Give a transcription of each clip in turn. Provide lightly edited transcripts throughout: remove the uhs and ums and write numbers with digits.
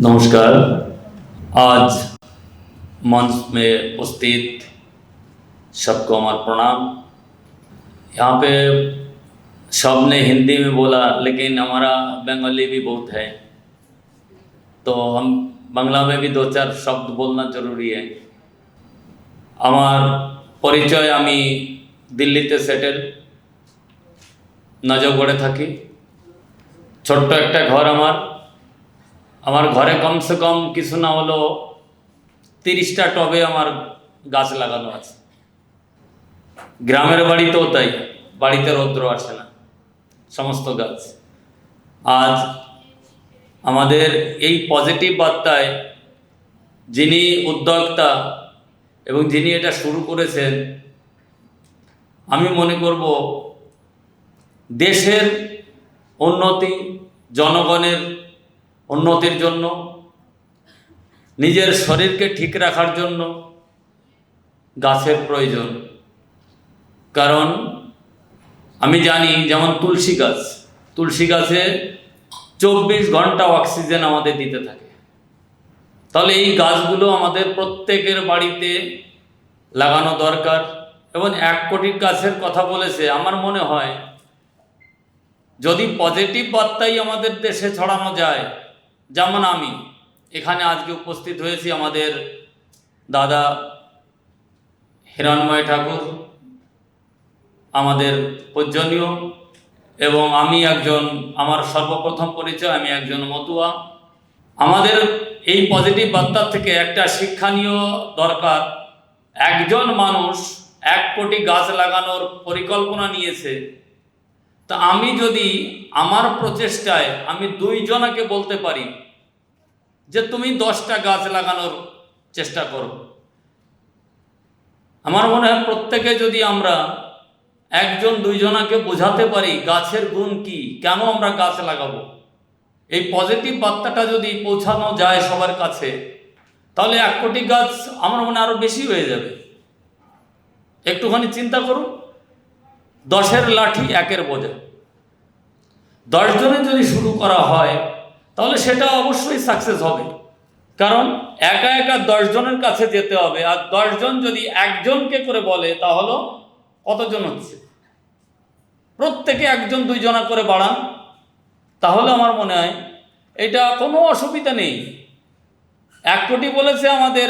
नमस्कार। आज मंच में उपस्थित सबको हमारा प्रणाम। यहाँ पे सब ने हिंदी में बोला, लेकिन हमारा बंगाली भी बहुत है, तो हम बांग्ला में भी दो चार शब्द बोलना जरूरी है। আমার পরিচয়, আমি দিল্লিতে সেটেল, নজরগড়ে থাকি। ছোট্ট একটা ঘর আমার ঘরে কমসে কম কিছু না হলো 30টা টবে আমার গাছ লাগানো আছে। গ্রামের বাড়িতেও তাই, বাড়িতে রৌদ্র আসে না, সমস্ত গাছ। আজ আমাদের এই পজিটিভ বার্তায় যিনি উদ্যোক্তা এবং যিনি এটা শুরু করেছেন, আমি মনে করব দেশের উন্নতি, জনগণের উন্নতির জন্য, নিজের শরীরকে ঠিক রাখার জন্য গাছের প্রয়োজন। কারণ আমি জানি, যেমন তুলসী গাছে 24 ঘন্টা অক্সিজেন আমাদের দিতে থাকে। তাহলে এই গাছগুলো আমাদের প্রত্যেকের বাড়িতে লাগানো দরকার। এবং 1 কোটি গাছের কথা বলেছে। আমার মনে হয় যদি পজিটিভ বার্তাই আমাদের দেশে ছড়ানো যায়, যেমন আমি এখানে আজকে উপস্থিত হয়েছি, আমাদের দাদা হিরণময় ঠাকুর আমাদের পূজনীয়, এবং আমি একজন, আমার সর্বপ্রথম পরিচয়, আমি একজন মতুয়া। আমাদের এই পজিটিভ বার্তা থেকে একটা শিক্ষণীয় দরকার। একজন মানুষ 1 কোটি গাছ লাগানোর পরিকল্পনা নিয়েছে, তা আমি যদি আমার প্রচেষ্টায় আমি 2 জনকে বলতে পারি যে তুমি 10টা গাছ লাগানোর চেষ্টা করো, আমার মনে হয় প্রত্যেকে যদি আমরা 1-2 জনকে বোঝাতে পারি গাছের গুণ কি, কেন আমরা গাছ লাগাবো, এই পজিটিভ বার্তাটা যদি পৌঁছানো যায় সবার কাছে, তাহলে 1 কোটি গাছ আমার মনে আরো বেশি হয়ে যাবে। একটুখানি চিন্তা করুন, 10-এর লাঠি 1-এর বোঝা। 10 জনে যদি শুরু করা হয়, তাহলে সেটা অবশ্যই সাকসেস হবে। কারণ একা একা 10 জনের কাছে যেতে হবে, আর 10 জন যদি 1 জনকে করে বলে, তাহলে কতজন হচ্ছে? প্রত্যেকে 1-2 জনা করে বাড়ান, তাহলে আমার মনে হয় এটা কোনো অসুবিধা নেই। 1 কোটি বলেছে আমাদের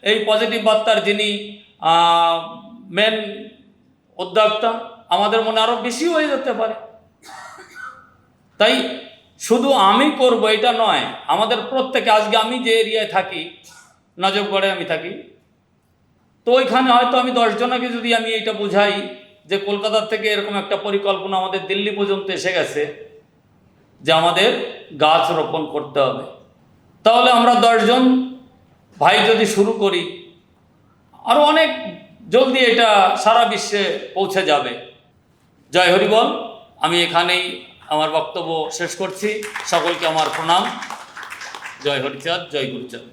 এই পজিটিভ বার্তার যিনি মেন উদ্যোক্তা, আমাদের মনে আরো বেশি হয়ে যেতে পারে। তাই শুধু আমি করব এটা নয়, আমাদের প্রত্যেকে, আজকে আমি যে এরিয়ায় থাকি, নজরগড়ে আমি থাকি, তো ওইখানে হয়তো আমি 10 জনকে যদি আমি এটা বুঝাই যে কলকাতা থেকে এরকম একটা পরিকল্পনা আমাদের দিল্লি পর্যন্ত এসে গেছে যে আমাদের গাছ রোপণ করতে হবে, তাহলে আমরা 10 জন ভাই যদি শুরু করি, আরও অনেক জলদি এটা সারা বিশ্বে পৌঁছে যাবে। জয় হরি বল। আমি এখানেই আমার বক্তব্য শেষ করছি। সকলকে আমার প্রণাম। জয় হরিচাঁদ, জয় গুরুচাঁদ।